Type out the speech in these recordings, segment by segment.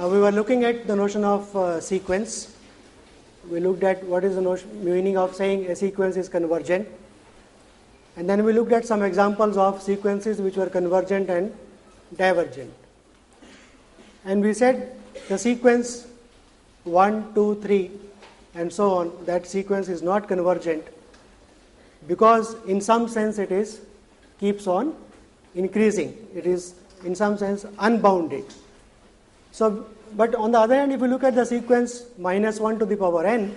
We were looking at the notion of sequence. We looked at what is the meaning of saying a sequence is convergent. And then we looked at some examples of sequences which were convergent and divergent. And we said the sequence 1, 2, 3 and so on, that sequence is not convergent because in some sense it is keeps on increasing. It is in some sense unbounded. So, but on the other hand, if you look at the sequence minus 1 to the power n,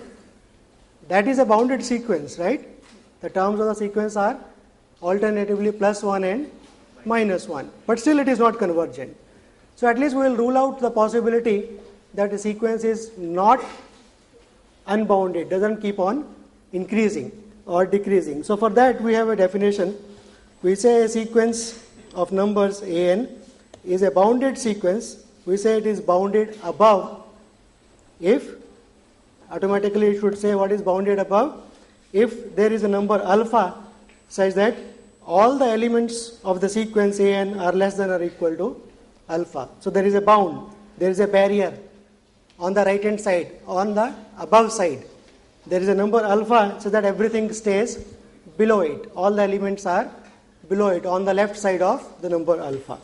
that is a bounded sequence, right? The terms of the sequence are alternatively plus 1 and minus 1, but still it is not convergent. So at least we will rule out the possibility that a sequence is not unbounded, doesn't keep on increasing or decreasing. So for that we have a definition. We say a sequence of numbers an is a bounded sequence. We say it is bounded above if, automatically it should say what is bounded above, if there is a number alpha such that all the elements of the sequence an are less than or equal to alpha. So there is a bound, there is a barrier on the right hand side, on the above side. There is a number alpha so that everything stays below it. All the elements are below it on the left side of the number alpha.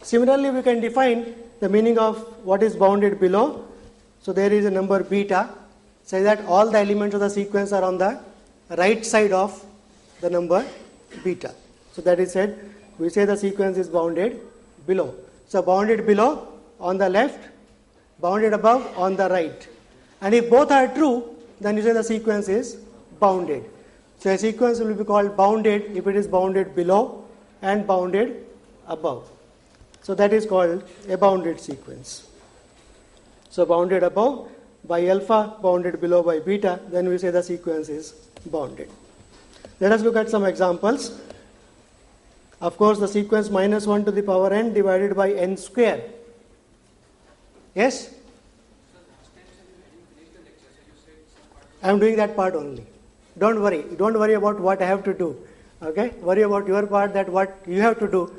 Similarly, we can define the meaning of what is bounded below. So there is a number beta, so that all the elements of the sequence are on the right side of the number beta. So that is said, we say the sequence is bounded below. So bounded below on the left, bounded above on the right. And if both are true, then you say the sequence is bounded. So a sequence will be called bounded if it is bounded below and bounded above. So that is called a bounded sequence. So bounded above by alpha, bounded below by beta, then we say the sequence is bounded. Let us look at some examples. Of course, the sequence minus 1 to the power n divided by n square. Yes? I am doing that part only. Don't worry about what I have to do. Okay? Worry about your part, that what you have to do.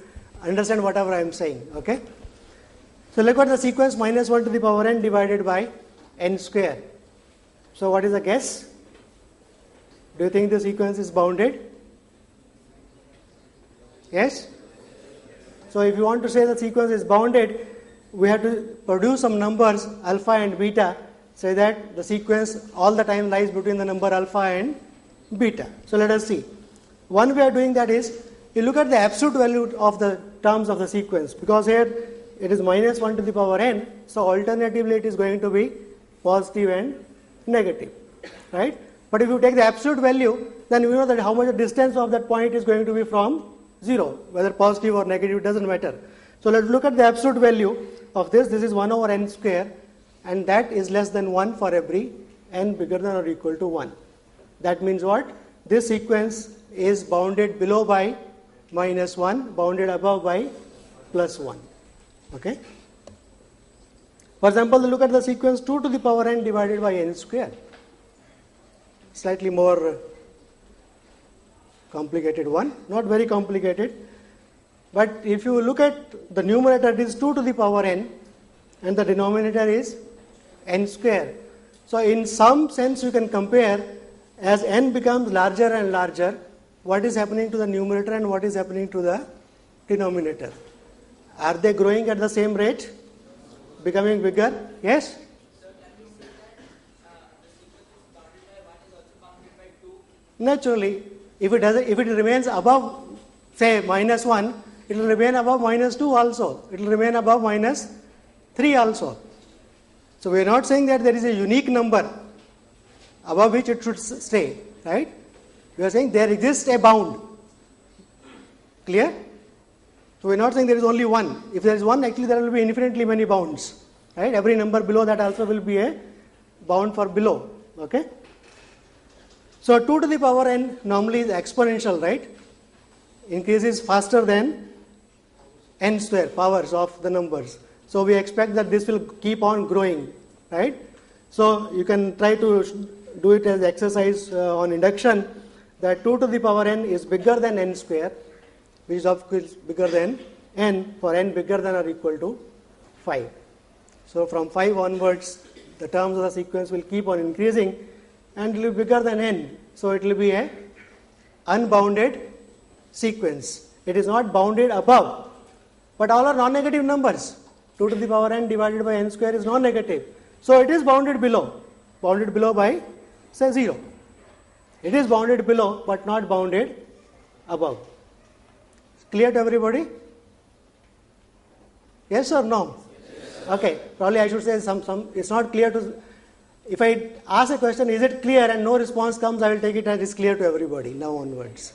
Understand whatever I am saying. Okay? So look at the sequence minus 1 to the power n divided by n square. So what is the guess? Do you think the sequence is bounded? Yes? So if you want to say the sequence is bounded, we have to produce some numbers alpha and beta, so that the sequence all the time lies between the number alpha and beta. So let us see. One way of doing that is, you look at the absolute value of the terms of the sequence, because here it is minus 1 to the power n, so alternatively it is going to be positive and negative, right? But if you take the absolute value, then you know that how much the distance of that point is going to be from 0, whether positive or negative, it doesn't matter. So let's look at the absolute value of this. This is 1 over n square, and that is less than 1 for every n bigger than or equal to 1. That means what? This sequence is bounded below by minus 1, bounded above by plus 1. Okay? For example, look at the sequence 2 to the power n divided by n square. Slightly more complicated one, not very complicated. But if you look at the numerator, it is 2 to the power n and the denominator is n square. So in some sense you can compare, as n becomes larger and larger, what is happening to the numerator and what is happening to the denominator. Are they growing at the same rate? Becoming bigger? Yes? Naturally, if it remains above, say, minus 1, it will remain above minus 2 also. It will remain above minus 3 also. So we are not saying that there is a unique number above which it should stay, right? We are saying there exists a bound. Clear? So we are not saying there is only one. If there is one, actually there will be infinitely many bounds, right? Every number below that also will be a bound for below. Okay? So 2 to the power n normally is exponential, right? Increases faster than n square, powers of the numbers. So we expect that this will keep on growing, right? So you can try to do it as exercise on induction, that 2 to the power n is bigger than n square, which is of course bigger than n for n bigger than or equal to 5. So from 5 onwards, the terms of the sequence will keep on increasing and it will be bigger than n. So it will be a unbounded sequence. It is not bounded above, but all are non-negative numbers. 2 to the power n divided by n square is non-negative. So it is bounded below by say 0. It is bounded below but not bounded above. Clear to everybody? Yes or no? Okay, probably I should say some it's not clear to, if I ask a question, is it clear, and no response comes, I will take it as it's clear to everybody now onwards.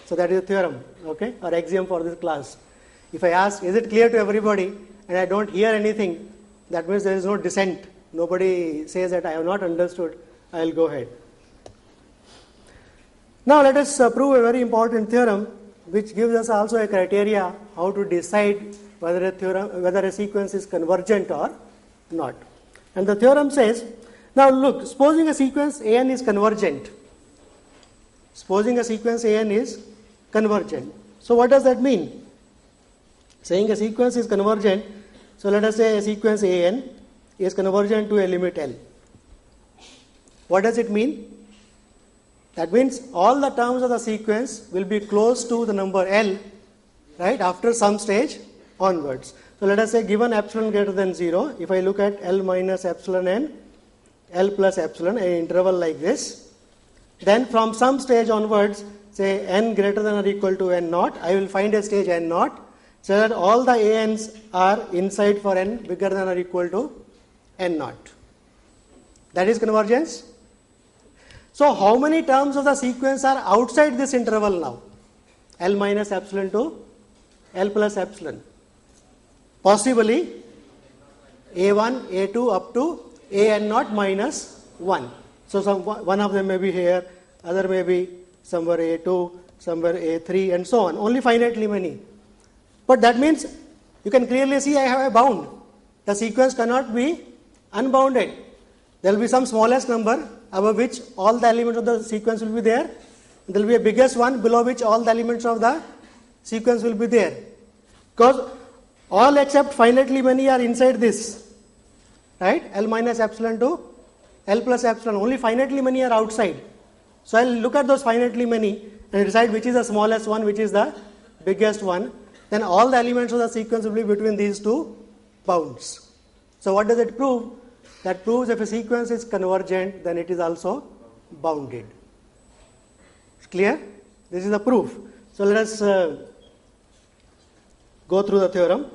So that is a theorem, okay, or axiom for this class. If I ask, is it clear to everybody, and I don't hear anything, that means there is no dissent. Nobody says that I have not understood, I will go ahead. Now let us prove a very important theorem which gives us also a criteria how to decide whether a sequence is convergent or not. And the theorem says, now look, supposing a sequence an is convergent. Supposing a sequence an is convergent. So what does that mean? Saying a sequence is convergent, so let us say a sequence an is convergent to a limit L. What does it mean? That means all the terms of the sequence will be close to the number L, right, after some stage onwards. So let us say given epsilon greater than 0, if I look at L minus epsilon n, L plus epsilon, an interval like this, then from some stage onwards, say n greater than or equal to n naught, I will find a stage n naught, so that all the ans are inside for n bigger than or equal to n naught. That is convergence. So how many terms of the sequence are outside this interval now? L minus epsilon to L plus epsilon. Possibly A1, A2 up to AN naught minus 1. So one of them may be here, other may be somewhere A2, somewhere A3 and so on. Only finitely many. But that means you can clearly see I have a bound. The sequence cannot be unbounded. There will be some smallest number above which all the elements of the sequence will be there. There will be a biggest one below which all the elements of the sequence will be there. Because all except finitely many are inside this, right? L minus epsilon to L plus epsilon. Only finitely many are outside. So I will look at those finitely many and decide which is the smallest one, which is the biggest one. Then all the elements of the sequence will be between these two bounds. So what does it prove? That proves if a sequence is convergent, then it is also bounded. Clear? This is the proof. So let us go through the theorem.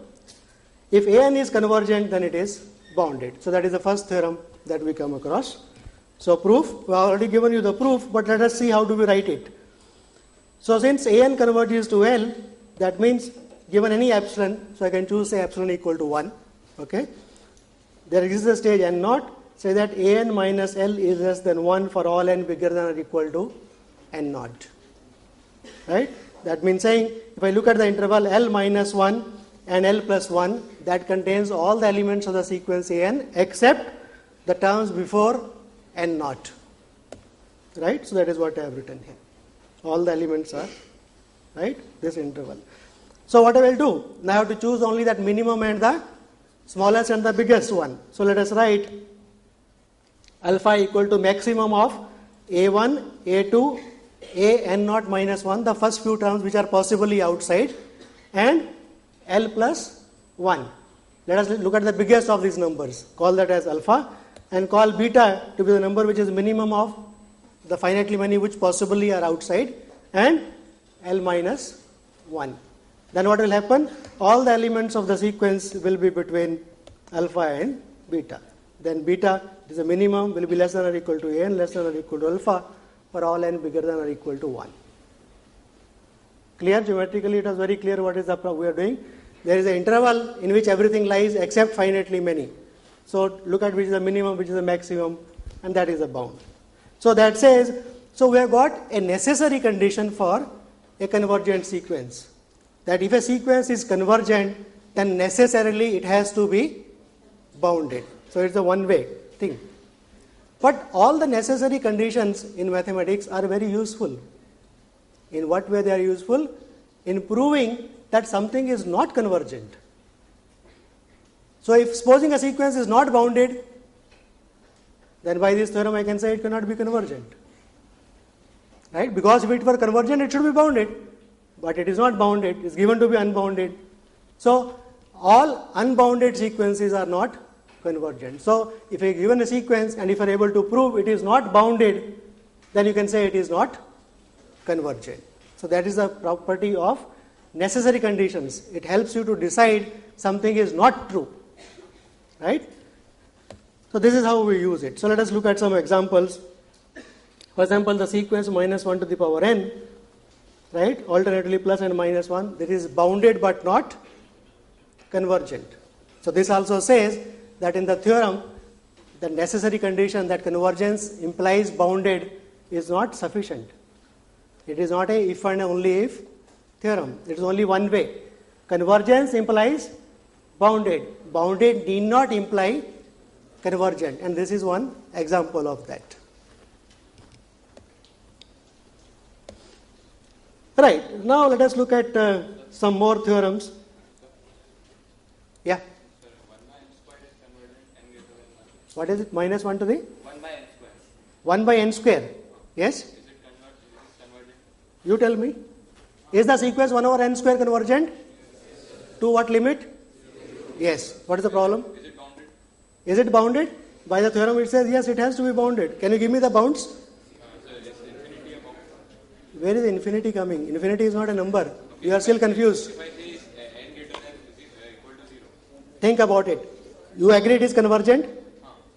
If an is convergent, then it is bounded. So that is the first theorem that we come across. So proof, we have already given you the proof, but let us see how do we write it. So since an converges to L, that means given any epsilon, so I can choose say epsilon equal to 1. Okay. There exists a stage n naught, say that an minus L is less than 1 for all n bigger than or equal to n naught. Right? That means saying, if I look at the interval L minus 1 and L plus 1, that contains all the elements of the sequence an except the terms before n naught. Right? So that is what I have written here. All the elements are, right, this interval. So what I will do, now I have to choose only that minimum and the smallest and the biggest one. So let us write alpha equal to maximum of A1, A2, A n naught minus 1, the first few terms which are possibly outside, and L plus 1. Let us look at the biggest of these numbers, call that as alpha, and call beta to be the number which is minimum of the finitely many which possibly are outside, and L minus 1. Then what will happen? All the elements of the sequence will be between alpha and beta. Then beta is a minimum, will be less than or equal to n, less than or equal to alpha for all n bigger than or equal to 1. Clear? Geometrically it was very clear what is the we are doing. There is an interval in which everything lies except finitely many. So look at which is the minimum, which is the maximum, and that is the bound. So that says, so we have got a necessary condition for a convergent sequence. That if a sequence is convergent, then necessarily it has to be bounded. So it's a one-way thing. But all the necessary conditions in mathematics are very useful. In what way they are useful? In proving that something is not convergent. So if supposing a sequence is not bounded, then by this theorem I can say it cannot be convergent. Right? Because if it were convergent, it should be bounded. But it is not bounded, it is given to be unbounded. So all unbounded sequences are not convergent. So if you are given a sequence and if you are able to prove it is not bounded, then you can say it is not convergent. So that is the property of necessary conditions. It helps you to decide something is not true. Right? So this is how we use it. So let us look at some examples. For example, the sequence minus 1 to the power n, right, alternatively plus and minus 1, that is bounded but not convergent. So this also says that in the theorem, the necessary condition that convergence implies bounded is not sufficient. It is not a if and only if theorem. It is only one way. Convergence implies bounded. Bounded need not imply convergent, and this is one example of that. Right, now let us look at some more theorems. Yeah. What is it? Minus 1 to the? 1 by n square. 1 by n square. Yes? Is it convergent? You tell me. Is the sequence 1 over n square convergent? Yes. To what limit? Yes. What is the problem? Is it bounded? Is it bounded? By the theorem it says yes, it has to be bounded. Can you give me the bounds? So is infinity a bound? Where is infinity coming? Infinity is not a number. Okay. You are still confused. If I say n greater than equal to 0. Think about it. You agree it is convergent?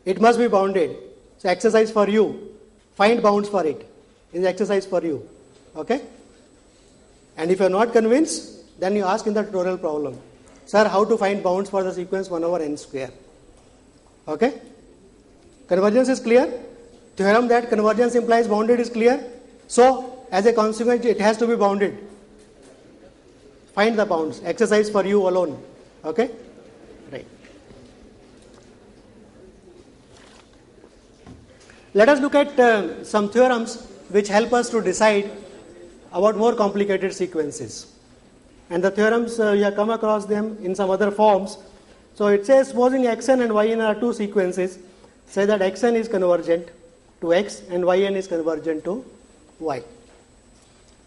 It must be bounded. So exercise for you. Find bounds for it. It is exercise for you. Okay? And if you are not convinced, then you ask in the tutorial problem. Sir, how to find bounds for the sequence 1 over n square? Okay? Convergence is clear. Theorem that convergence implies bounded is clear. So, as a consequence, it has to be bounded. Find the bounds. Exercise for you alone. Okay? Right. Let us look at some theorems which help us to decide about more complicated sequences. And the theorems, you have come across them in some other forms. So it says, supposing xn and yn are two sequences, say that xn is convergent to x and yn is convergent to y.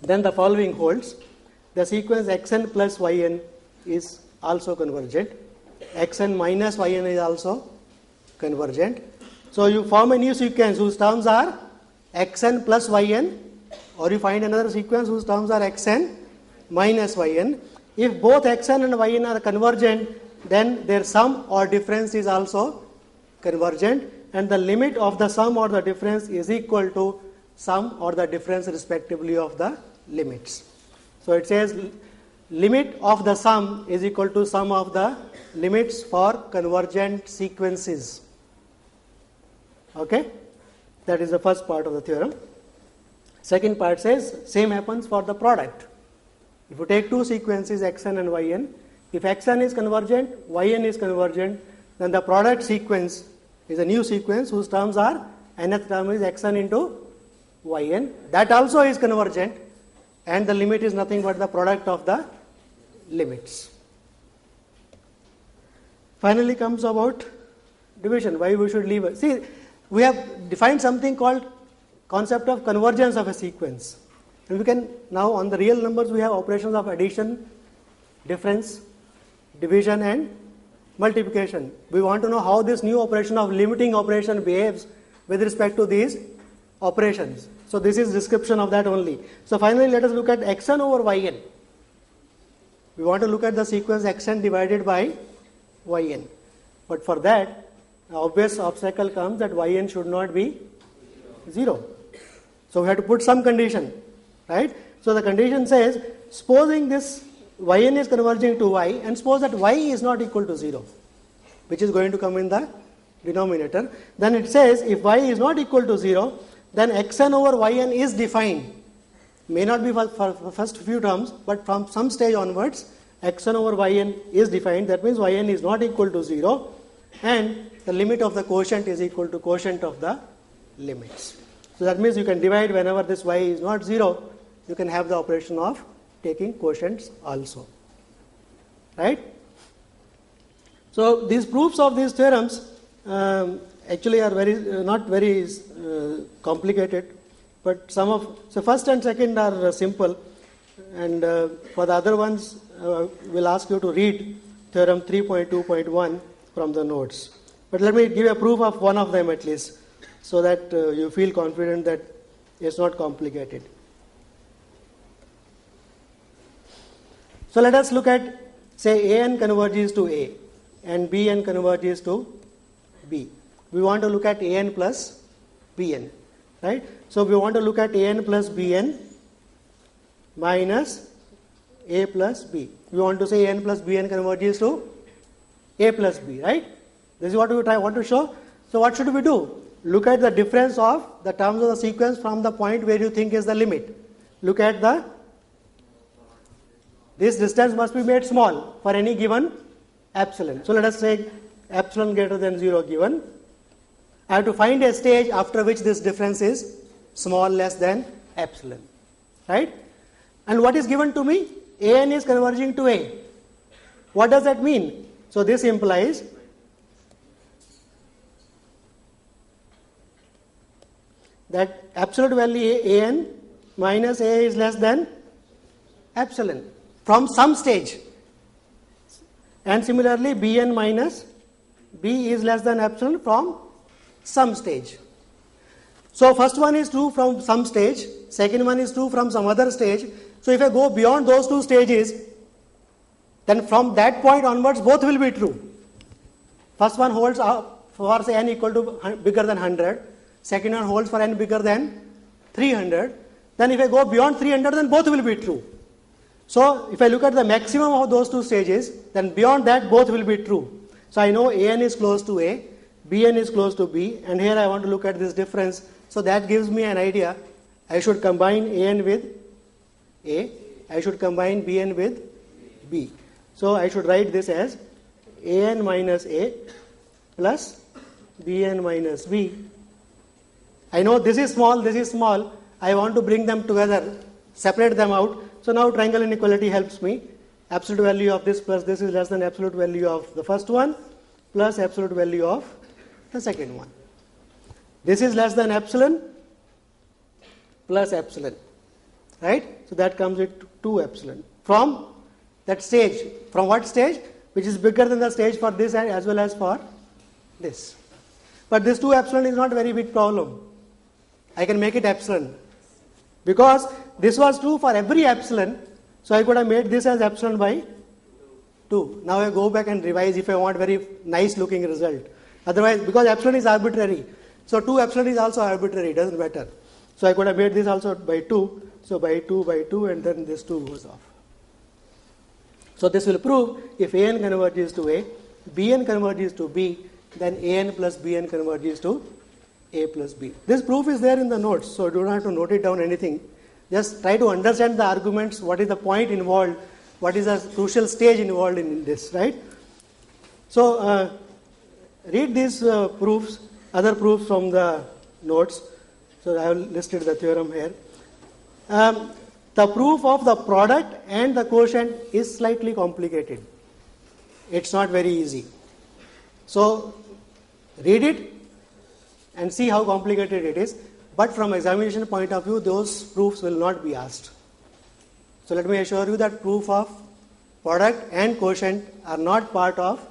Then the following holds. The sequence xn plus yn is also convergent. Xn minus yn is also convergent. So you form a new sequence whose terms are xn plus yn, or you find another sequence whose terms are xn minus yn. If both xn and yn are convergent, then their sum or difference is also convergent, and the limit of the sum or the difference is equal to sum or the difference respectively of the limits. So it says limit of the sum is equal to sum of the limits for convergent sequences. Okay? That is the first part of the theorem. Second part says same happens for the product. If you take two sequences xn and yn, if xn is convergent, yn is convergent, then the product sequence is a new sequence whose terms are, nth term is xn into yn. That also is convergent, and the limit is nothing but the product of the limits. Finally comes about division, why we should leave it. See, we have defined something called concept of convergence of a sequence. And we can now, on the real numbers, we have operations of addition, difference, division and multiplication. We want to know how this new operation of limiting operation behaves with respect to these operations. So this is description of that only. So finally let us look at xn over yn. We want to look at the sequence xn divided by yn. But for that, the obvious obstacle comes that yn should not be 0. So we have to put some condition, right? So the condition says, supposing this yn is converging to y, and suppose that y is not equal to 0, which is going to come in the denominator, then it says if y is not equal to 0, then xn over yn is defined. May not be for first few terms, but from some stage onwards, xn over yn is defined. That means yn is not equal to 0, and the limit of the quotient is equal to quotient of the limits. So that means you can divide whenever this y is not 0, you can have the operation of taking quotients also. Right? So these proofs of these theorems actually are not very complicated, but so first and second are simple, and for the other ones we'll ask you to read theorem 3.2.1 from the notes. But let me give a proof of one of them at least, so that you feel confident that it's not complicated. So let us look at, say, an converges to A and Bn converges to B. We want to look at An plus Bn, right? So we want to look at An plus Bn minus A plus B. We want to say An plus Bn converges to A plus B, right? This is what we want to show. So what should we do? Look at the difference of the terms of the sequence from the point where you think is the limit. Look at this distance must be made small for any given epsilon. So let us say epsilon greater than 0 given. I have to find a stage after which this difference is small, less than epsilon, right? And what is given to me? An is converging to A. What does that mean? So this implies that absolute value An minus A is less than epsilon from some stage, and similarly Bn minus B is less than epsilon from some stage. So first one is true from some stage, second one is true from some other stage. So if I go beyond those two stages, then from that point onwards both will be true. First one holds for say n equal to bigger than 100, second one holds for n bigger than 300. Then if I go beyond 300, then both will be true. So if I look at the maximum of those two stages, then beyond that both will be true. So I know An is close to A, Bn is close to B, and here I want to look at this difference. So that gives me an idea. I should combine An with A, I should combine Bn with B. So I should write this as An minus A plus Bn minus B. I know this is small, this is small. I want to bring them together, separate them out. So now triangle inequality helps me. Absolute value of this plus this is less than absolute value of the first one plus absolute value of the second one. This is less than epsilon plus epsilon, right? So that comes with 2 epsilon. From that stage, from what stage? Which is bigger than the stage for this as well as for this. But this 2 epsilon is not a very big problem. I can make it epsilon. Because this was true for every epsilon, so I could have made this as epsilon by 2. Now I go back and revise if I want very nice looking result. Otherwise, because epsilon is arbitrary, so 2 epsilon is also arbitrary, it doesn't matter. So I could have made this also by 2, so by 2, and then this 2 goes off. So this will prove if An converges to A, Bn converges to B, then An plus Bn converges to A plus B. This proof is there in the notes, so you don't have to note it down anything. Just try to understand the arguments, what is the point involved, what is the crucial stage involved in this, right? So read these proofs, other proofs from the notes. So I have listed the theorem here. The proof of the product and the quotient is slightly complicated. It's not very easy. So read it and see how complicated it is. But from examination point of view, those proofs will not be asked. So let me assure you that proof of product and quotient are not part of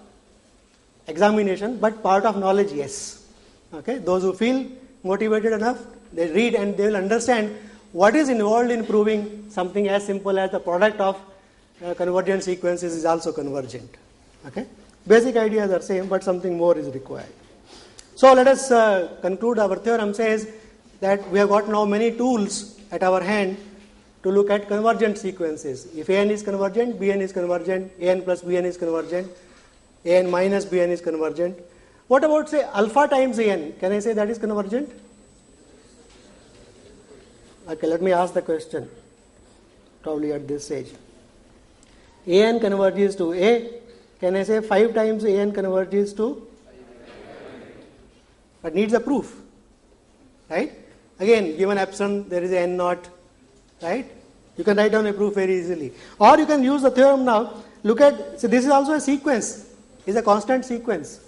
examination, but part of knowledge, yes. Okay, those who feel motivated enough, they read and they will understand what is involved in proving something as simple as the product of convergent sequences is also convergent. Okay, basic ideas are same, but something more is required. So let us conclude. Our theorem says that we have got now many tools at our hand to look at convergent sequences. If An is convergent, Bn is convergent, An plus Bn is convergent, An minus Bn is convergent. What about, say, alpha times An? Can I say that is convergent? Okay, let me ask the question, probably at this stage. An converges to A. Can I say 5 times An converges to? But needs a proof, right? Again, given epsilon, there is a n naught, right? You can write down a proof very easily. Or you can use the theorem now. Look at, so this is also a sequence. is a constant sequence.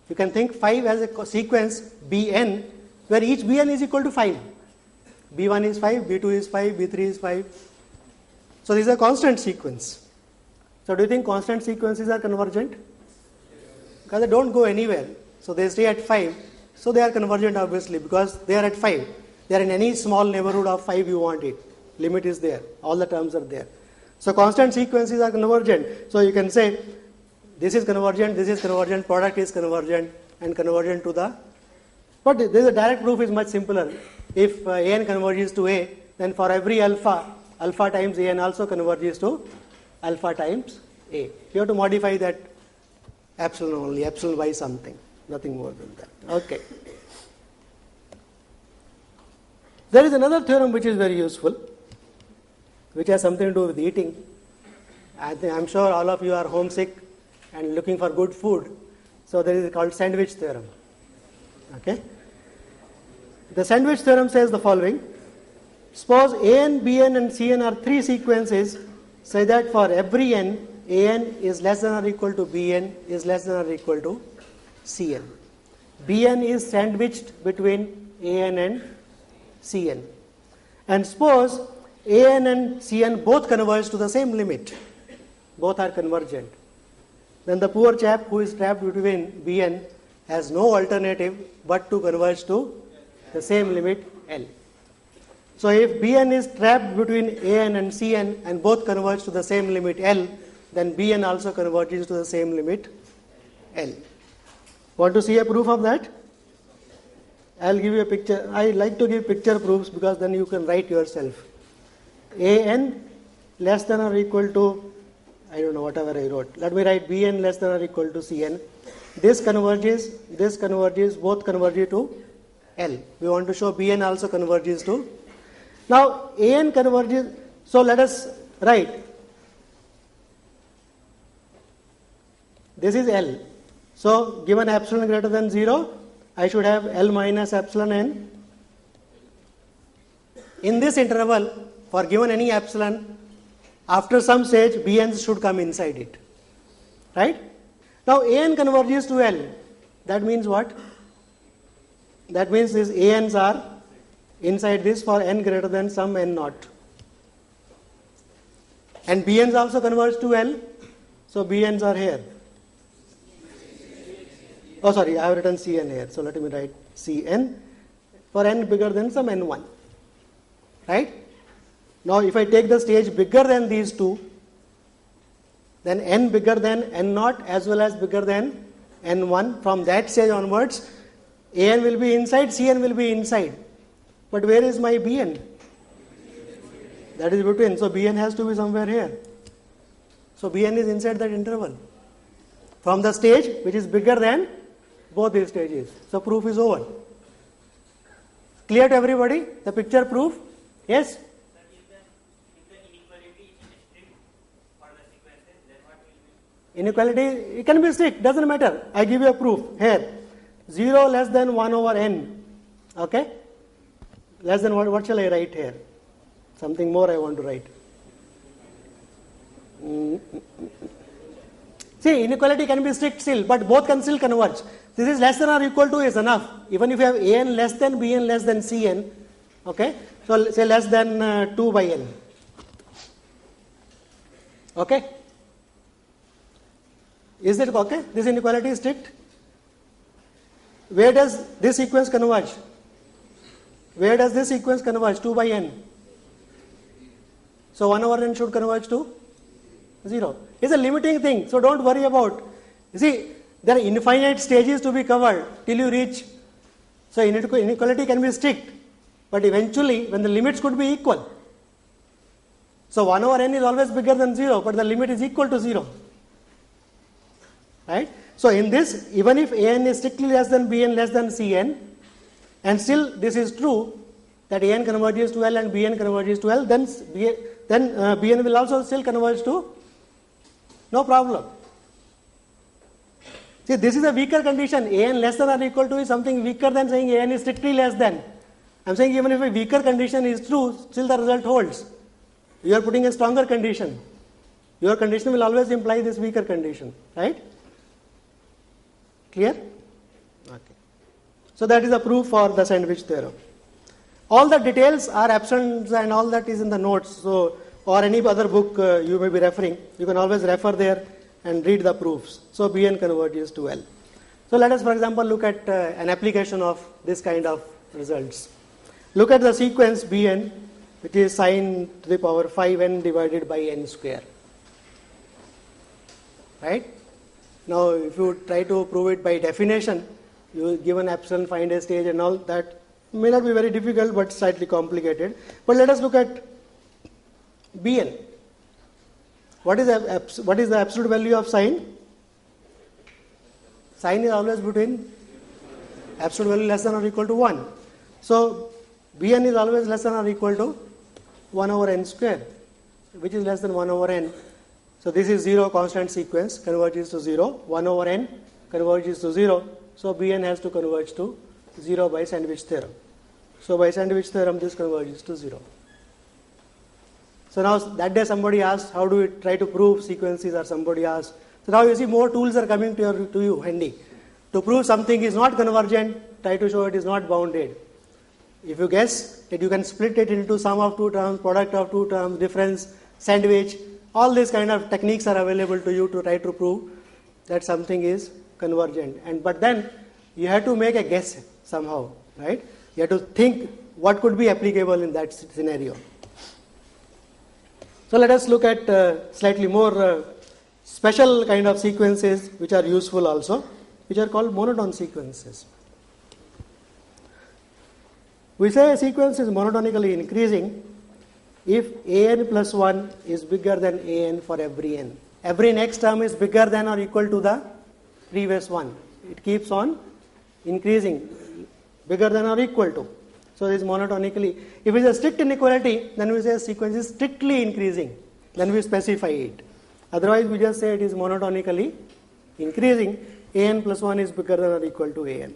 You can think 5 as a sequence Bn, where each Bn is equal to 5. B1 is 5, B2 is 5, B3 is 5. So this is a constant sequence. So do you think constant sequences are convergent? Because they don't go anywhere. So they stay at 5. So they are convergent obviously because they are at 5. They are in any small neighborhood of 5 you want it. Limit is there. All the terms are there. So constant sequences are convergent. So you can say this is convergent, product is convergent and convergent to the. But there is a direct proof is much simpler. If An converges to A, then for every alpha, alpha times An also converges to alpha times A. You have to modify that epsilon only, epsilon by something, nothing more than that. Okay. There is another theorem which is very useful, which has something to do with eating. I'm sure all of you are homesick and looking for good food. So there is called sandwich theorem. Okay. The sandwich theorem says the following. Suppose An, Bn and Cn are three sequences, say that for every n, An is less than or equal to Bn is less than or equal to Cn. Bn is sandwiched between An and Cn. And suppose An and Cn both converge to the same limit. Both are convergent. Then the poor chap who is trapped between Bn has no alternative but to converge to the same limit L. So if Bn is trapped between An and Cn and both converge to the same limit L, then Bn also converges to the same limit L. Want to see a proof of that? I'll give you a picture. I like to give picture proofs because then you can write yourself. An less than or equal to, I don't know, whatever I wrote. Let me write Bn less than or equal to Cn. This converges, both converge to L. We want to show Bn also converges to. Now An converges, so let us write. This is L. So given epsilon greater than 0, I should have L minus epsilon n. In this interval, for given any epsilon, after some stage, Bn should come inside it. Right? Now An converges to L. That means what? That means these Ans are inside this for n greater than some n naught. And Bns also converge to L. So Bns are here. Oh sorry, I have written Cn here. So let me write Cn for n bigger than some n1. Right? Now if I take the stage bigger than these two, then n bigger than n naught as well as bigger than n1, from that stage onwards, An will be inside, Cn will be inside. But where is my Bn? That is between. So Bn has to be somewhere here. So Bn is inside that interval. From the stage which is bigger than both these stages. So proof is over. Clear to everybody? The picture proof? Yes? Inequality, it can be strict, doesn't matter. I give you a proof here. 0 less than 1 over n. Okay? Less than what shall I write here? Something more I want to write. See, inequality can be strict still, but both can still converge. This is less than or equal to is enough. Even if you have An less than Bn less than Cn, okay? So say less than 2 by n. Okay? Is it okay? This inequality is strict. Where does this sequence converge? Where does this sequence converge? 2 by n. So 1 over n should converge to 0. It's a limiting thing, so don't worry about. You see, there are infinite stages to be covered till you reach. So inequality can be strict, but eventually when the limits could be equal. So 1 over n is always bigger than 0, but the limit is equal to 0. Right? So in this, even if An is strictly less than Bn less than Cn, and still this is true, that An converges to L and Bn converges to L, then Bn will also still converge to, no problem. See, this is a weaker condition. An less than or equal to is something weaker than saying An is strictly less than. I am saying even if a weaker condition is true, still the result holds. You are putting a stronger condition. Your condition will always imply this weaker condition, right? Clear? Okay. So that is the proof for the sandwich theorem. All the details are absent and all that is in the notes. So, or any other book you may be referring, you can always refer there and read the proofs. So Bn converges to L. So let us, for example, look at an application of this kind of results. Look at the sequence Bn, which is sin to the power 5n divided by n square. Right? Now, if you try to prove it by definition, you give an epsilon, find a stage and all that may not be very difficult but slightly complicated. But let us look at Bn. What is the absolute value of sin? Sin is always between absolute value less than or equal to 1. So, Bn is always less than or equal to 1 over n square, which is less than 1 over n. So, this is 0 constant sequence, converges to 0, 1 over n converges to 0. So, Bn has to converge to 0 by sandwich theorem. So, by sandwich theorem this converges to 0. So, now that day somebody asked how do we try to prove sequences, or somebody asked. So, now you see more tools are coming to you handy. To prove something is not convergent, try to show it is not bounded. If you guess that you can split it into sum of two terms, product of two terms, difference, sandwich, all these kind of techniques are available to you to try to prove that something is convergent. But then you have to make a guess somehow, right? You have to think what could be applicable in that scenario. So let us look at slightly more special kind of sequences which are useful also, which are called monotone sequences. We say a sequence is monotonically increasing if an plus 1 is bigger than an for every n. Every next term is bigger than or equal to the previous one. It keeps on increasing, bigger than or equal to. So it is monotonically. If it is a strict inequality, then we say a sequence is strictly increasing. Then we specify it. Otherwise, we just say it is monotonically increasing. An plus 1 is bigger than or equal to an.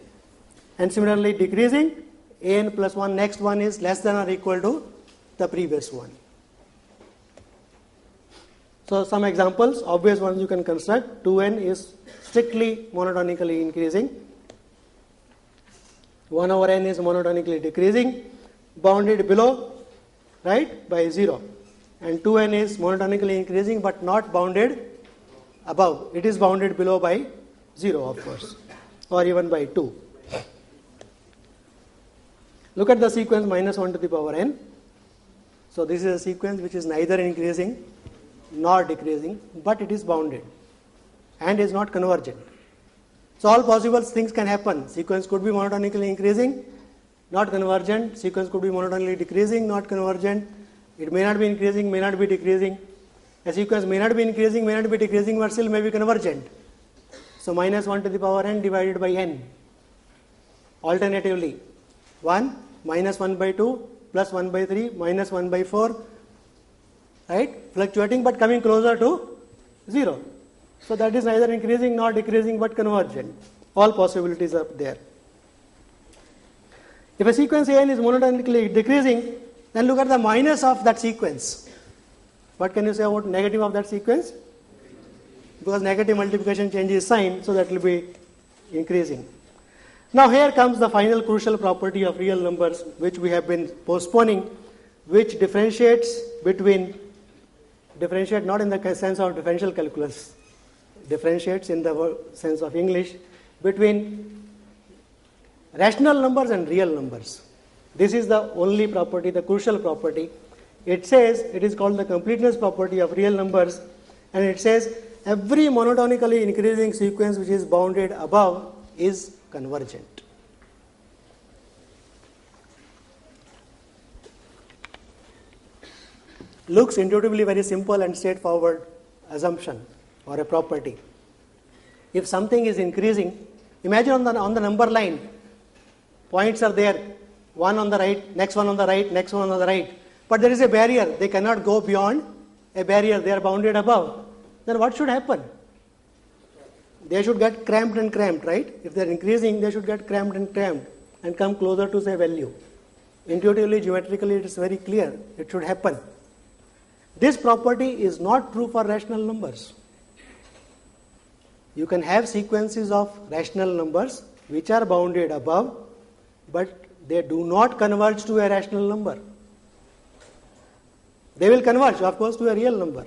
And similarly, decreasing, an plus 1, next one is less than or equal to the previous one. So some examples, obvious ones you can construct. 2n is strictly monotonically increasing. 1 over n is monotonically decreasing, bounded below, right, by 0. And 2n is monotonically increasing but not bounded above. It is bounded below by 0, of course, or even by 2. Look at the sequence minus 1 to the power n. So this is a sequence which is neither increasing nor decreasing, but it is bounded and is not convergent. So all possible things can happen. Sequence could be monotonically increasing, not convergent. Sequence could be monotonically decreasing, not convergent. It may not be increasing, may not be decreasing. A sequence may not be increasing, may not be decreasing, but still may be convergent. So minus 1 to the power n divided by n. Alternatively, 1 minus 1 by 2 plus 1 by 3 minus 1 by 4, right? Fluctuating but coming closer to 0. So that is neither increasing nor decreasing but convergent. All possibilities are there. If a sequence an is monotonically decreasing, then look at the minus of that sequence. What can you say about negative of that sequence? Because negative multiplication changes sign, so that will be increasing. Now here comes the final crucial property of real numbers, which we have been postponing, which differentiates not in the sense of differential calculus, differentiates in the sense of English between rational numbers and real numbers. This is the only property, the crucial property. It says, it is called the completeness property of real numbers, and it says every monotonically increasing sequence which is bounded above is convergent. Looks intuitively very simple and straightforward assumption or a property. If something is increasing, imagine on the number line, points are there, one on the right, next one on the right, next one on the right, but there is a barrier, they cannot go beyond a barrier, they are bounded above. Then what should happen? They should get cramped and cramped, right? If they are increasing, they should get cramped and come closer to say value. Intuitively, geometrically, it is very clear, it should happen. This property is not true for rational numbers. You can have sequences of rational numbers which are bounded above, but they do not converge to a rational number. They will converge, of course, to a real number.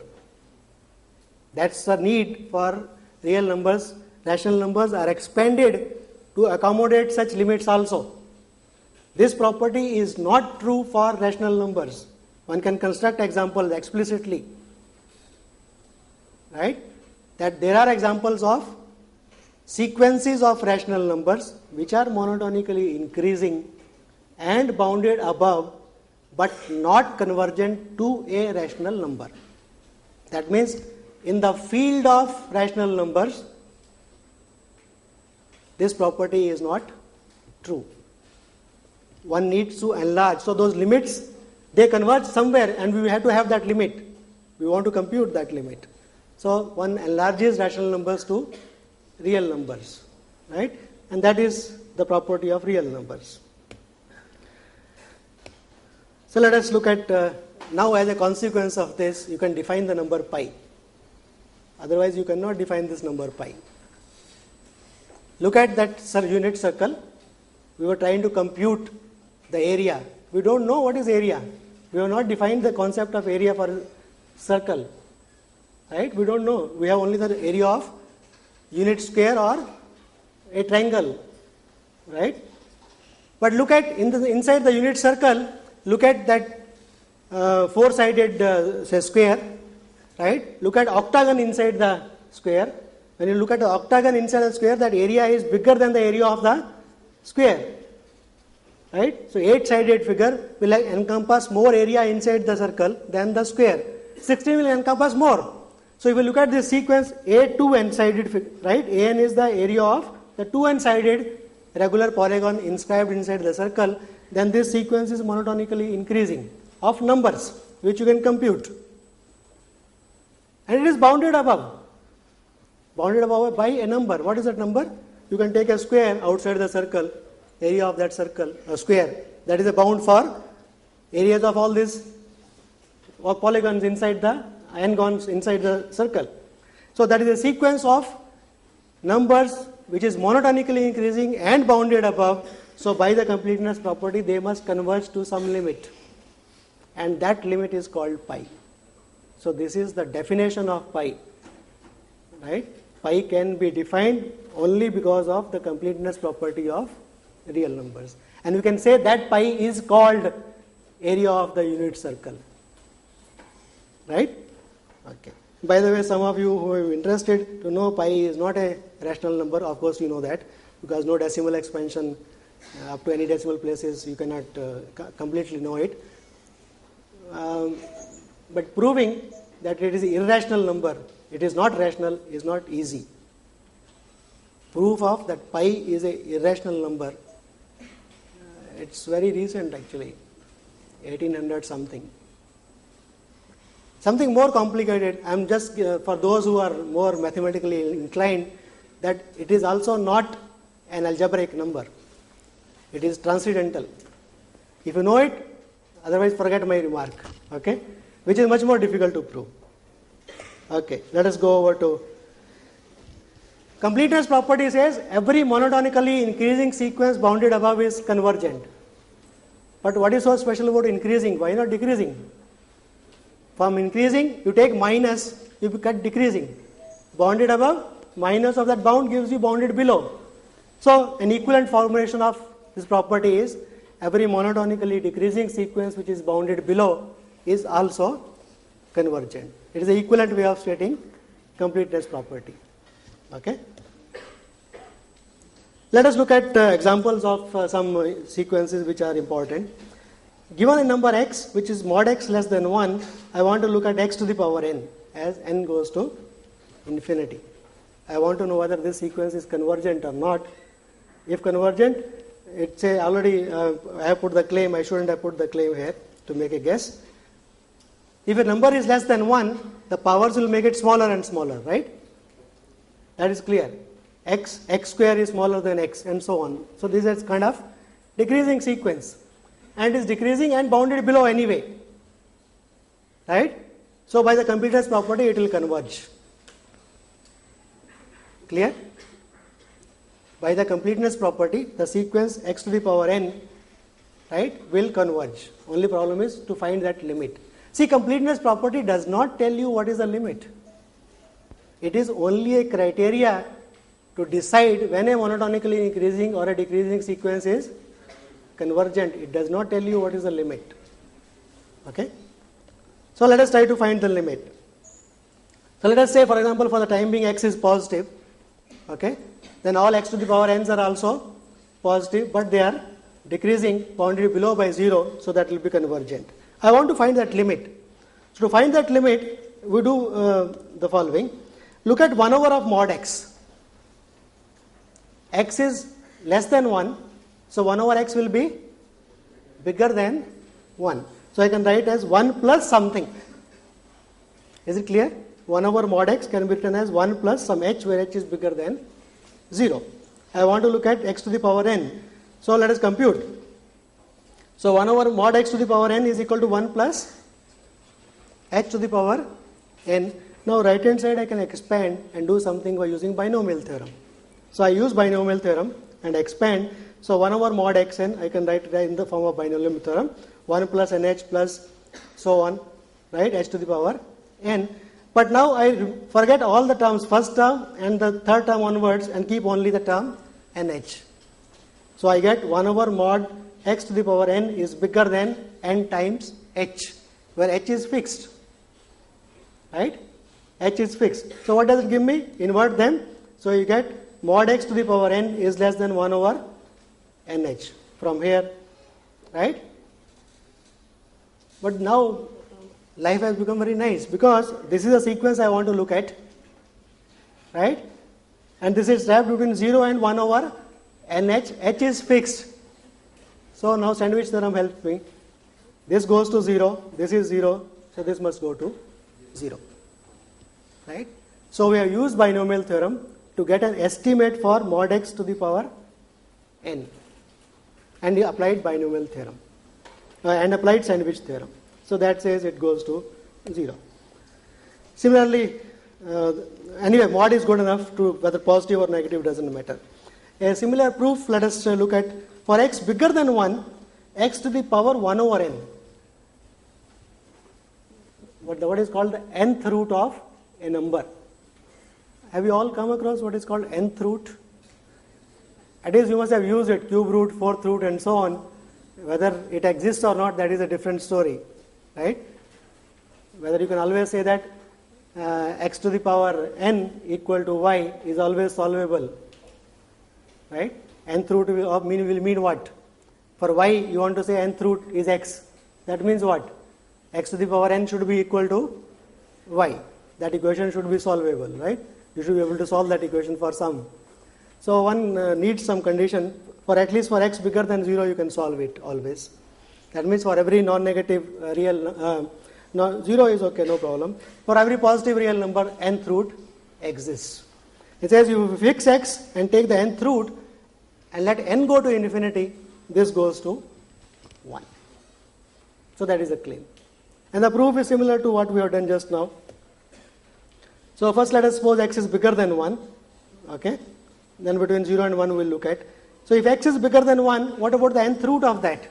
That's the need for real numbers. Rational numbers are expanded to accommodate such limits also. This property is not true for rational numbers. One can construct examples explicitly, right? That there are examples of sequences of rational numbers which are monotonically increasing and bounded above, but not convergent to a rational number. That means in the field of rational numbers, this property is not true. One needs to enlarge. So those limits, they converge somewhere, and we have to have that limit. We want to compute that limit. So one enlarges rational numbers to real numbers, right? And that is the property of real numbers. So let us look at, now as a consequence of this, you can define the number pi. Otherwise you cannot define this number pi. Look at that unit circle. We were trying to compute the area. We don't know what is area. We have not defined the concept of area for a circle, right? We don't know. We have only the area of unit square or a triangle, right? But look at inside the unit circle, look at that four-sided say square, right? Look at octagon inside the square. When you look at the octagon inside the square, that area is bigger than the area of the square, right? So 8-sided figure will encompass more area inside the circle than the square. 16 will encompass more. So if you look at this sequence, a 2n-sided figure, right? An is the area of the 2n-sided regular polygon inscribed inside the circle. Then this sequence is monotonically increasing of numbers which you can compute, and it is bounded above by a number. What is that number? You can take a square outside the circle, area of that circle, a square, that is a bound for areas of all these polygons inside the n-gons inside the circle. So that is a sequence of numbers which is monotonically increasing and bounded above. So by the completeness property, they must converge to some limit, and that limit is called pi. So this is the definition of pi, right? Pi can be defined only because of the completeness property of real numbers, and we can say that pi is called area of the unit circle, right? Okay. By the way, some of you who are interested to know pi is not a rational number, of course you know that, because no decimal expansion up to any decimal places you cannot completely know it. But proving that it is an irrational number, it is not rational, is not easy. Proof of that pi is an irrational number, it's very recent actually, 1800 something. Something more complicated, I am just for those who are more mathematically inclined, that it is also not an algebraic number. It is transcendental. If you know it, otherwise forget my remark, okay? Which is much more difficult to prove. Okay, let us go over to completeness property. Says every monotonically increasing sequence bounded above is convergent. But what is so special about increasing? Why not decreasing? From increasing, you take minus, you cut decreasing. Bounded above, minus of that bound gives you bounded below. So an equivalent formulation of this property is every monotonically decreasing sequence which is bounded below is also convergent. It is the equivalent way of stating completeness property. Okay. Let us look at examples of some sequences which are important. Given a number x which is mod x less than 1, I want to look at x to the power n as n goes to infinity. I want to know whether this sequence is convergent or not. If convergent, it's already I have put the claim, I shouldn't have put the claim here to make a guess. If a number is less than 1, the powers will make it smaller and smaller, right? That is clear. X square is smaller than x and so on. So this is kind of decreasing sequence, and is decreasing and bounded below anyway, right? So by the completeness property it will converge. Clear? By the completeness property, the sequence x to the power n, right, will converge. Only problem is to find that limit. See, completeness property does not tell you what is the limit. It is only a criteria to decide when a monotonically increasing or a decreasing sequence is convergent. It does not tell you what is the limit. Okay? So let us try to find the limit. So let us say, for example, for the time being x is positive. Okay? Then all x to the power n's are also positive, but they are decreasing, bounded below by 0, so that will be convergent. I want to find that limit. So to find that limit, we do the following. Look at 1 over of mod x. X is less than 1, so 1 over x will be bigger than 1. So I can write as 1 plus something. Is it clear? 1 over mod x can be written as 1 plus some h, where h is bigger than 0. I want to look at x to the power n. So let us compute. So 1 over mod x to the power n is equal to 1 plus h to the power n. Now right hand side I can expand and do something by using binomial theorem. So I use binomial theorem and expand. So 1 over mod xn, I can write it in the form of binomial theorem. 1 plus nh plus so on, right, h to the power n. But now I forget all the terms, first term and the third term onwards, and keep only the term nh. So I get 1 over mod x to the power n is bigger than n times h, where h is fixed. Right? H is fixed. So what does it give me? Invert them. So you get mod x to the power n is less than 1 over nh from here. Right? But now life has become very nice, because this is a sequence I want to look at. Right? And this is wrapped between 0 and 1 over nh. H is fixed. So now sandwich theorem helps me. This goes to 0, this is 0, so this must go to 0. Right? So we have used binomial theorem to get an estimate for mod x to the power n. And we applied binomial theorem. And applied sandwich theorem. So that says it goes to 0. Similarly, anyway, mod is good enough to whether positive or negative doesn't matter. A similar proof, let us look at for x bigger than 1, x to the power 1 over n. What is called the nth root of a number. Have you all come across what is called nth root? At least you must have used it, cube root, fourth root and so on. Whether it exists or not, that is a different story. Right? Whether you can always say that x to the power n equal to y is always solvable. Right? Nth root will mean what? For y, you want to say nth root is x. That means what? X to the power n should be equal to y. That equation should be solvable, right? You should be able to solve that equation for some. So one needs some condition. For at least for x bigger than 0, you can solve it always. That means for every non-negative real, 0 is okay, no problem. For every positive real number, nth root exists. It says you fix x and take the nth root and let n go to infinity, this goes to 1. So that is the claim. And the proof is similar to what we have done just now. So first let us suppose x is bigger than 1. Okay? Then between 0 and 1 we will look at. So if x is bigger than 1, what about the nth root of that?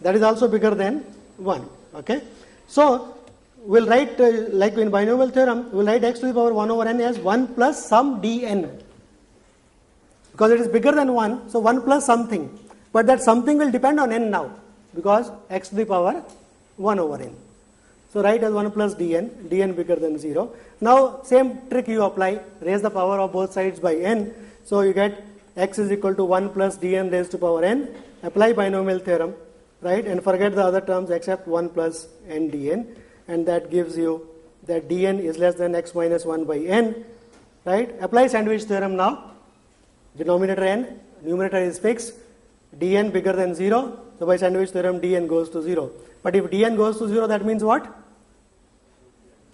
That is also bigger than 1. Okay? So we'll write, like in binomial theorem, we'll write x to the power 1 over n as 1 plus some dn. Because it is bigger than 1, so 1 plus something. But that something will depend on n now, because x to the power 1 over n. So write as 1 plus dn bigger than 0. Now same trick you apply, raise the power of both sides by n. So you get x is equal to 1 plus dn raised to power n. Apply binomial theorem, right? And forget the other terms except 1 plus n dn. And that gives you that dn is less than x minus 1 by n, right? Apply sandwich theorem now. Denominator n, numerator is fixed. Dn bigger than 0. So by sandwich theorem, dn goes to 0. But if dn goes to 0, that means what?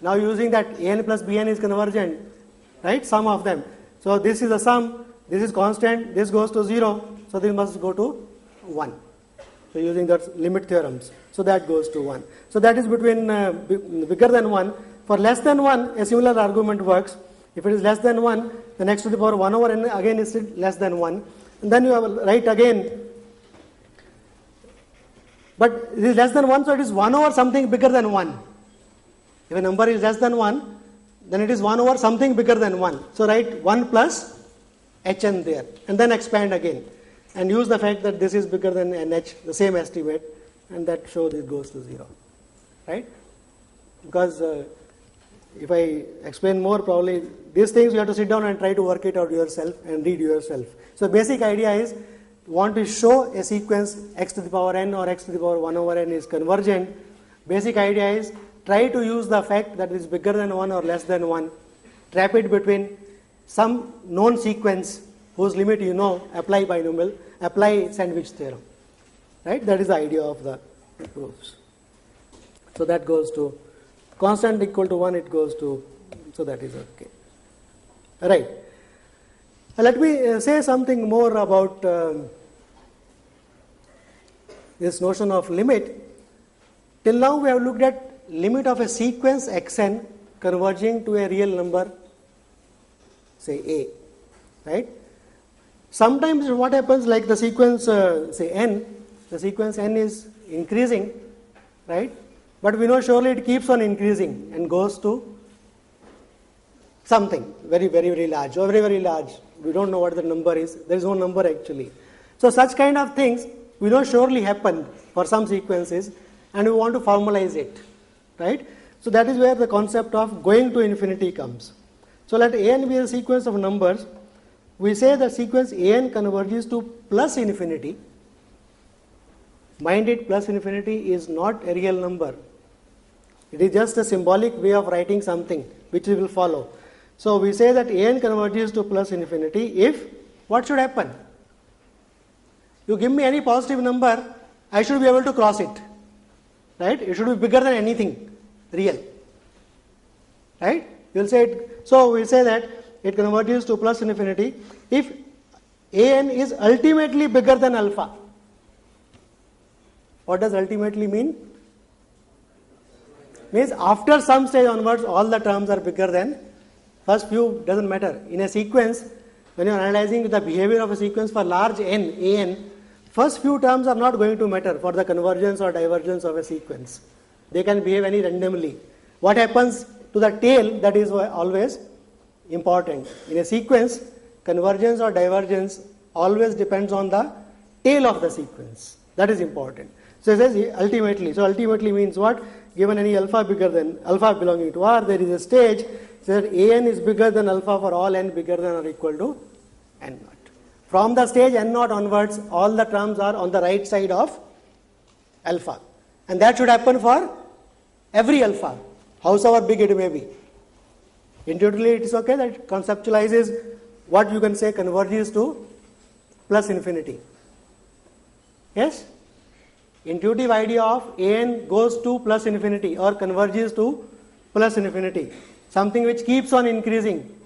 Now using that an plus bn is convergent, right? Sum of them. So this is a sum, this is constant, this goes to 0, so this must go to 1. So using that limit theorems, so that goes to 1. So that is between bigger than 1. For less than 1, a similar argument works. If it is less than 1, then x to the power 1 over n again is less than 1. And then you have write again, but it is less than 1, so it is 1 over something bigger than 1. If a number is less than 1, then it is 1 over something bigger than 1. So write 1 plus hn there, and then expand again. And use the fact that this is bigger than nh, the same estimate, and that shows it goes to 0. Right? Because if I explain more, probably these things you have to sit down and try to work it out yourself and read yourself. So basic idea is, you want to show a sequence x to the power n or x to the power 1 over n is convergent. Basic idea is, try to use the fact that it is bigger than 1 or less than 1, trap it between some known sequence whose limit you know, apply binomial, apply sandwich theorem. Right? That is the idea of the proofs. So that goes to constant equal to 1, it goes to, so that is okay. Right. Let me say something more about this notion of limit. Till now we have looked at limit of a sequence xn converging to a real number, say a, right? Sometimes what happens, like the sequence say n, the sequence n is increasing, right? But we know surely it keeps on increasing and goes to something very, very, very large or very, very large. We don't know what the number is. There is no number actually. So such kind of things we know surely happen for some sequences, and we want to formalize it, right? So that is where the concept of going to infinity comes. So let an be a sequence of numbers. We say the sequence an converges to plus infinity. Mind it, plus infinity is not a real number. It is just a symbolic way of writing something which we will follow. So we say that an converges to plus infinity if, what should happen? You give me any positive number, I should be able to cross it. Right? It should be bigger than anything real. Right? You will say it, so we say that it converges to plus infinity if an is ultimately bigger than alpha. What does ultimately mean? Means after some stage onwards all the terms are bigger than first few, doesn't matter. In a sequence, when you are analyzing the behavior of a sequence for large n, an, first few terms are not going to matter for the convergence or divergence of a sequence. They can behave any randomly. What happens to the tail, that is always important. In a sequence, convergence or divergence always depends on the tail of the sequence. That is important. So it says ultimately. So ultimately means what? Given any alpha bigger than alpha belonging to R, there is a stage so that an is bigger than alpha for all n bigger than or equal to n naught. From the stage n naught onwards, all the terms are on the right side of alpha. And that should happen for every alpha, howsoever big it may be. Intuitively it is okay, that conceptualizes what you can say converges to plus infinity. Yes? Intuitive idea of an goes to plus infinity or converges to plus infinity. Something which keeps on increasing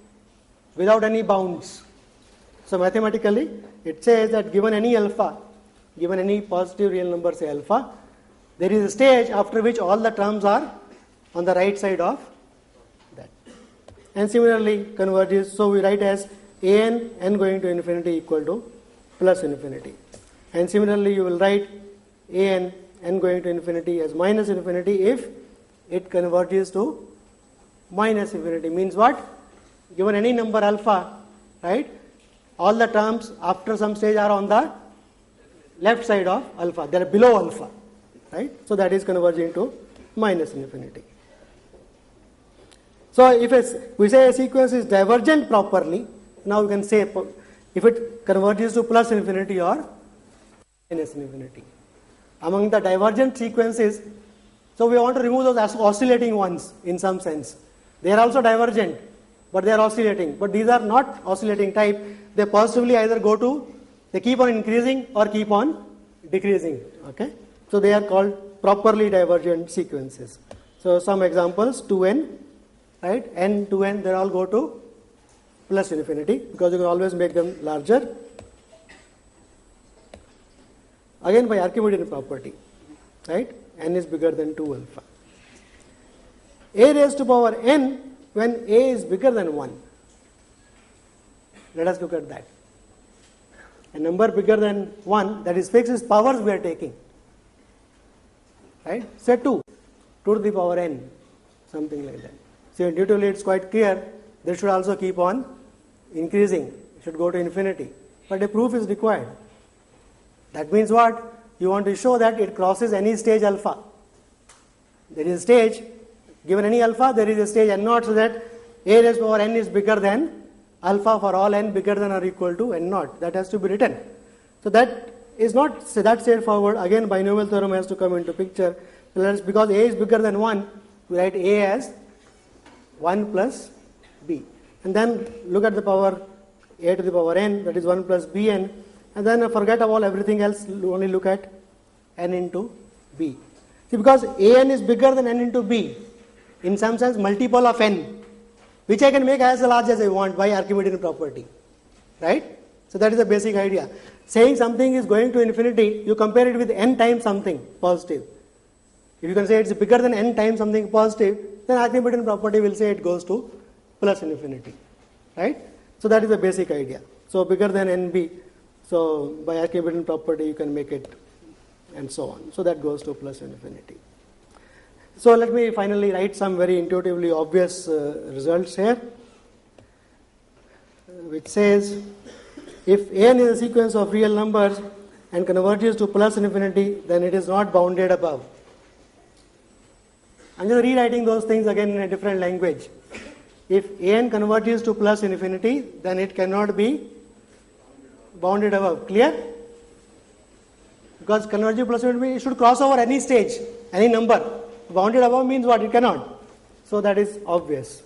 without any bounds. So mathematically it says that given any alpha, given any positive real number say alpha, there is a stage after which all the terms are on the right side of that. And similarly converges, so we write as an n going to infinity equal to plus infinity. And similarly you will write an n going to infinity as minus infinity if it converges to minus infinity. Means what? Given any number alpha, right, all the terms after some stage are on the left side of alpha, they are below alpha, right? So that is converging to minus infinity. So if we say a sequence is divergent properly, now we can say if it converges to plus infinity or minus infinity. Among the divergent sequences, so we want to remove those oscillating ones in some sense. They are also divergent, but they are oscillating. But these are not oscillating type. They positively either they keep on increasing or keep on decreasing. Okay? So they are called properly divergent sequences. So some examples, 2n, right? n, 2n, they all go to plus infinity because you can always make them larger. Again by Archimedean property, right? N is bigger than 2 alpha. A raised to power n when a is bigger than 1. Let us look at that. A number bigger than 1 that is fixed is powers we are taking. Right? Say 2 to the power n, something like that. So intuitively it's quite clear, this should also keep on increasing, it should go to infinity. But a proof is required. That means what? You want to show that it crosses any stage alpha. There is a stage, given any alpha, there is a stage n0, so that a raised power n is bigger than alpha for all n bigger than or equal to n0. That has to be written. So that is not that straightforward. Again, binomial theorem has to come into picture. So because a is bigger than 1, we write a as 1 plus b. And then look at the power a to the power n, that is 1 plus bn. And then forget about everything else, only look at n into b. See, because an is bigger than n into b, in some sense multiple of n, which I can make as large as I want by Archimedean property. Right? So that is the basic idea. Saying something is going to infinity, you compare it with n times something positive. If you can say it's bigger than n times something positive, then Archimedean property will say it goes to plus infinity. Right? So that is the basic idea. So bigger than nb, so by Archimedean property you can make it and so on. So that goes to plus infinity. So let me finally write some very intuitively obvious results here, which says if n is a sequence of real numbers and converges to plus infinity, then it is not bounded above. I'm just rewriting those things again in a different language. If an converges to plus infinity, then it cannot be bounded above. Clear? Because converging plus infinity, it should cross over any stage, any number. Bounded above means what? It cannot. So that is obvious.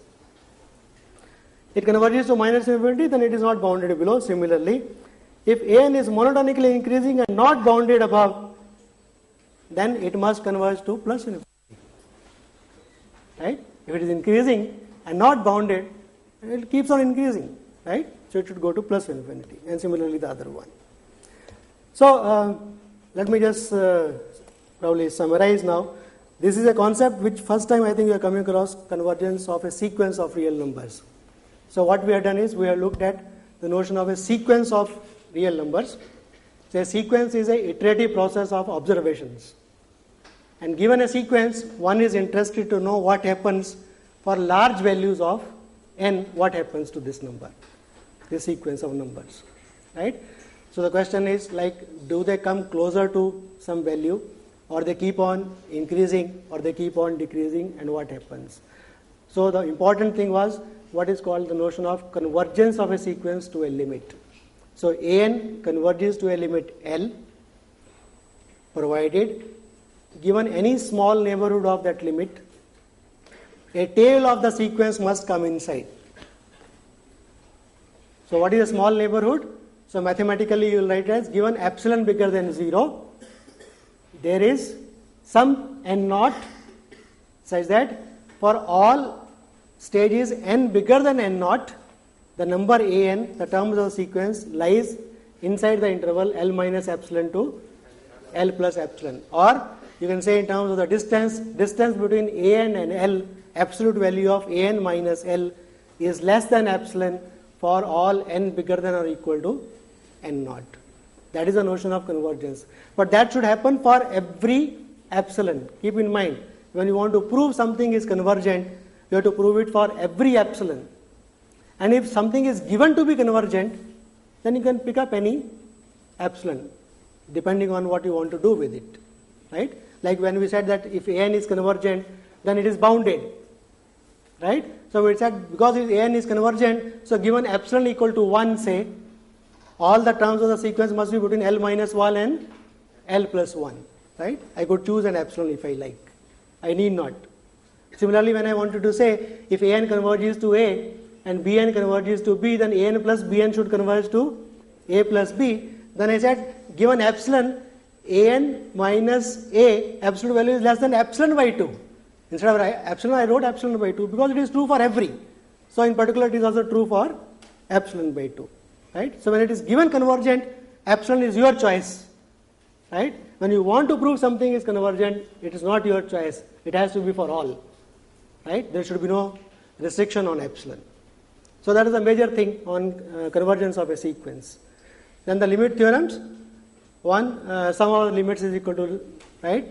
It converges to minus infinity, then it is not bounded below. Similarly, if an is monotonically increasing and not bounded above, then it must converge to plus infinity. Right? If it is increasing and not bounded, it keeps on increasing. Right? So it should go to plus infinity. And similarly the other one. So let me just probably summarize now. This is a concept which first time I think we are coming across, convergence of a sequence of real numbers. So what we have done is we have looked at the notion of a sequence of real numbers. So a sequence is an iterative process of observations. And given a sequence, one is interested to know what happens for large values of n, what happens to this number, this sequence of numbers. Right? So the question is like, do they come closer to some value, or they keep on increasing, or they keep on decreasing, and what happens? So the important thing was what is called the notion of convergence of a sequence to a limit. So an converges to a limit L, provided given any small neighborhood of that limit, a tail of the sequence must come inside. So what is a small neighborhood? So mathematically you will write as given epsilon bigger than 0, there is some n naught such that for all stages n bigger than n naught, the number an, the terms of the sequence, lies inside the interval L minus epsilon to L plus epsilon. Or you can say in terms of the distance between an and L, absolute value of an minus L is less than epsilon for all n bigger than or equal to n naught. That is the notion of convergence. But that should happen for every epsilon. Keep in mind, when you want to prove something is convergent, you have to prove it for every epsilon. And if something is given to be convergent, then you can pick up any epsilon, depending on what you want to do with it. Right? Like when we said that if an is convergent, then it is bounded. Right? So we said because if an is convergent, so given epsilon equal to 1, say, all the terms of the sequence must be between L minus 1 and L plus 1. Right? I could choose an epsilon if I like. I need not. Similarly, when I wanted to say if an converges to A and Bn converges to B, then An plus Bn should converge to A plus B. Then I said given epsilon, An minus A, absolute value is less than epsilon by 2. Instead of epsilon, I wrote epsilon by 2 because it is true for every. So in particular, it is also true for epsilon by 2. Right? So when it is given convergent, epsilon is your choice. Right? When you want to prove something is convergent, it is not your choice. It has to be for all. Right? There should be no restriction on epsilon. So that is a major thing on convergence of a sequence. Then the limit theorems. One, sum of the limits is equal to, right?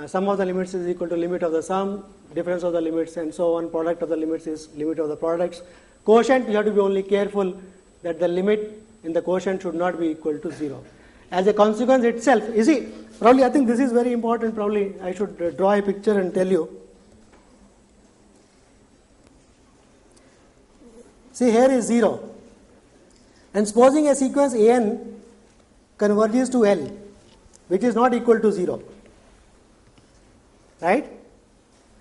Sum of the limits is equal to limit of the sum, difference of the limits, and so on. Product of the limits is limit of the products. Quotient, you have to be only careful that the limit in the quotient should not be equal to 0. As a consequence itself, you see, probably I think this is very important, probably I should draw a picture and tell you. See, here is 0. And supposing a sequence an converges to L, which is not equal to 0. Right?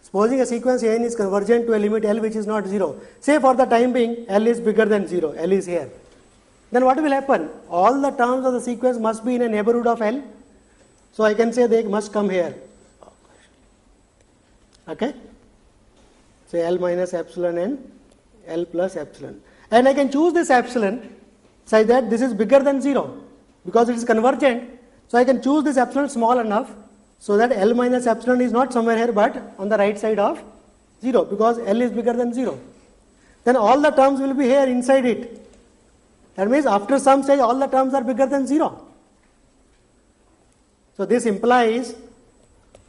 Supposing a sequence an is convergent to a limit L which is not 0. Say for the time being L is bigger than 0, L is here. Then what will happen? All the terms of the sequence must be in a neighborhood of L. So I can say they must come here. Okay? Say L minus epsilon and L plus epsilon. And I can choose this epsilon such that this is bigger than 0 because it is convergent. So I can choose this epsilon small enough so that L minus epsilon is not somewhere here but on the right side of 0 because L is bigger than 0. Then all the terms will be here inside it. That means after some stage all the terms are bigger than 0. So this implies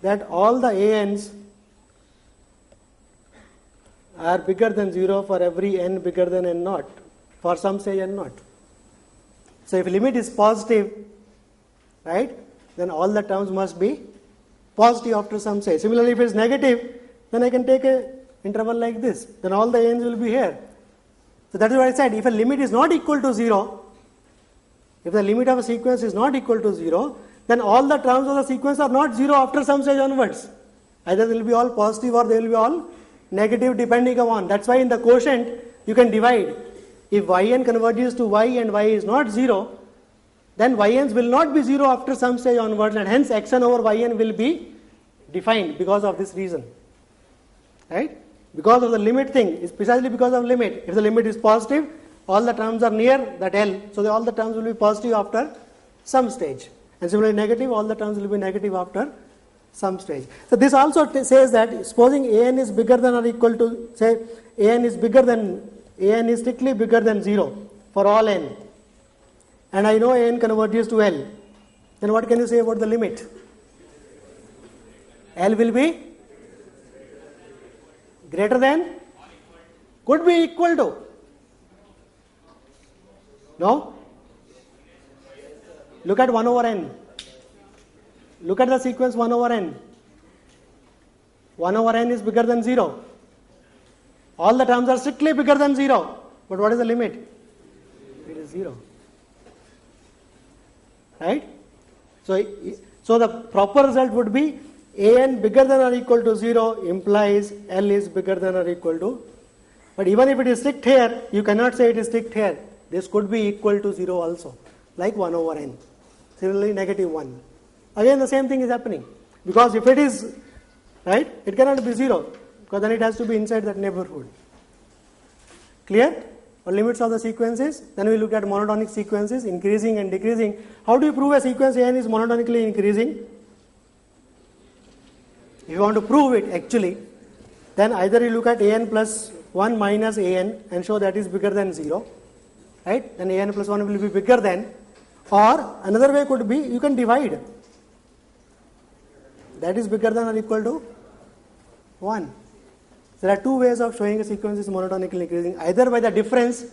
that all the ANs are bigger than 0 for every n bigger than n naught, for some stage n naught. So if limit is positive, right, then all the terms must be positive after some stage. Similarly, if it is negative, then I can take a interval like this. Then all the n's will be here. So that is what I said. If a limit is not equal to 0, if the limit of a sequence is not equal to 0, then all the terms of the sequence are not 0 after some stage onwards. Either they will be all positive or they will be all negative depending upon. That's why in the quotient you can divide. If yn converges to y and y is not 0, then yns will not be 0 after some stage onwards, and hence xn over yn will be defined because of this reason. Right? Because of the limit thing, it's precisely because of limit. If the limit is positive, all the terms are near that L, so all the terms will be positive after some stage. And similarly negative, all the terms will be negative after some stage. So this also says that supposing an is bigger than or equal to, say an is strictly bigger than 0 for all n, and I know an converges to L, then what can you say about the limit? L will be greater than, could be equal to, no? Look at 1 over n. Look at the sequence 1 over n. 1 over n is bigger than 0. All the terms are strictly bigger than 0. But what is the limit? It is 0. Right? So the proper result would be an bigger than or equal to 0 implies L is bigger than or equal to. But even if it is strict here, you cannot say it is strict here. This could be equal to 0 also, like 1 over n. Similarly, negative 1. Again, the same thing is happening. Because if it is, right, it cannot be 0. Because then it has to be inside that neighborhood. Clear? Or limits of the sequences. Then we look at monotonic sequences, increasing and decreasing. How do you prove a sequence an is monotonically increasing? If you want to prove it actually, then either you look at an plus 1 minus an and show that is bigger than 0. Right? Then an plus 1 will be bigger than. Or another way could be you can divide. That is bigger than or equal to 1. There are two ways of showing a sequence is monotonically increasing, either by the difference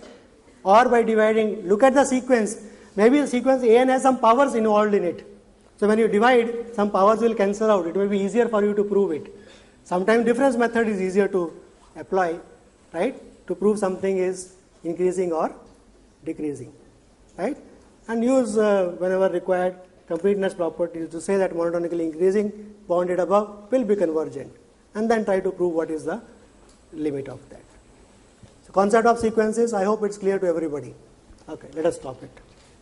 or by dividing. Look at the sequence. Maybe the sequence an has some powers involved in it. So when you divide, some powers will cancel out. It will be easier for you to prove it. Sometimes difference method is easier to apply, right? To prove something is increasing or decreasing, right? And use whenever required completeness properties to say that monotonically increasing bounded above will be convergent, and then try to prove what is the limit of that. So concept of sequences, I hope it's clear to everybody. Okay, let us stop it.